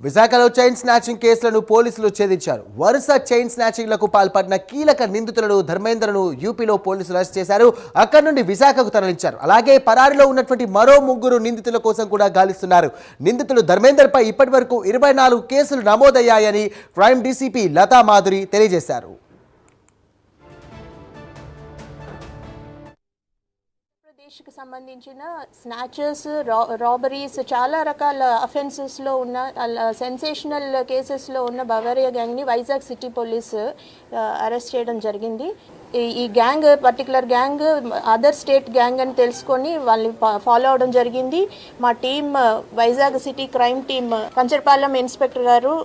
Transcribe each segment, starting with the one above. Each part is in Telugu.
విశాఖలో చైన్ స్నాచింగ్ కేసులను పోలీసులు ఛేదించారు. వరుస చైన్ స్నాచింగ్లకు పాల్పడిన కీలక నిందితులను ధర్మేంద్రను యూపీలో పోలీసులు అరెస్ట్ చేశారు. అక్కడి నుండి విశాఖకు తరలించారు. అలాగే పరారీలో ఉన్నటువంటి మరో 3 నిందితుల కోసం కూడా గాలిస్తున్నారు. నిందితులు ధర్మేందర్పై ఇప్పటి వరకు 24 కేసులు నమోదయ్యాయని క్రైమ్ డీసీపీ లతా మాధురి తెలియజేశారు. దేశకు సంబంధించిన స్నాచెస్, రాబరీస్, చాలా రకాల అఫెన్సెస్లో ఉన్న సెన్సేషనల్ కేసెస్లో ఉన్న బవేరియా గ్యాంగ్ని వైజాగ్ సిటీ పోలీసు అరెస్ట్ చేయడం జరిగింది. ఈ gang, particular gang other state gang అని తెలుసుకొని వాళ్ళని ఫాలో అవడం జరిగింది. మా team, Vizag city crime team, Kancharapalem inspector గారు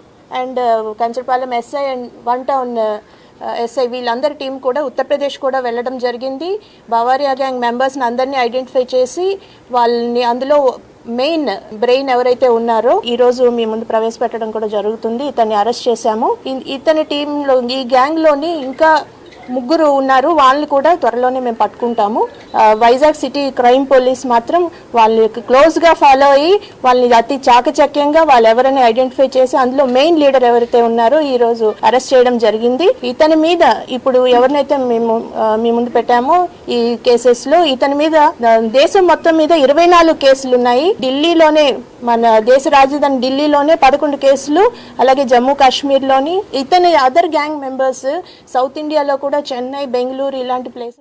and Kancharapalem SI and 1 town SI వీళ్ళందరి టీం కూడా ఉత్తరప్రదేశ్ కూడా వెళ్ళడం జరిగింది. బవేరియా గ్యాంగ్ మెంబర్స్ని అందరినీ ఐడెంటిఫై చేసి వాళ్ళని, అందులో మెయిన్ బ్రెయిన్ ఎవరైతే ఉన్నారో ఈ రోజు మీ ముందు ప్రవేశపెట్టడం కూడా జరుగుతుంది. ఇతన్ని అరెస్ట్ చేశాము. ఇతని టీంలో, ఈ గ్యాంగ్లోని ఇంకా 3 ఉన్నారు. వాళ్ళని కూడా త్వరలోనే మేము పట్టుకుంటాము. వైజాగ్ సిటీ క్రైమ్ పోలీస్ మాత్రం వాళ్ళకి క్లోజ్గా ఫాలో అయ్యి వాళ్ళని అతి చాకచక్యంగా వాళ్ళు ఎవరైనా ఐడెంటిఫై చేసి అందులో మెయిన్ లీడర్ ఎవరైతే ఉన్నారో ఈ రోజు అరెస్ట్ చేయడం జరిగింది. ఇతని మీద ఇప్పుడు ఎవరినైతే మేము మీ ముందు పెట్టామో ఈ కేసెస్లో ఇతని మీద దేశం మొత్తం మీద 24 కేసులు ఉన్నాయి. ఢిల్లీలోనే, మన దేశ రాజధాని ఢిల్లీలోనే 11 కేసులు, అలాగే జమ్మూ కాశ్మీర్లోని. ఇతని అదర్ గ్యాంగ్ మెంబర్స్ సౌత్ ఇండియాలో కూడా చెన్నై, బెంగళూరు ఇలాంటి ప్లేస్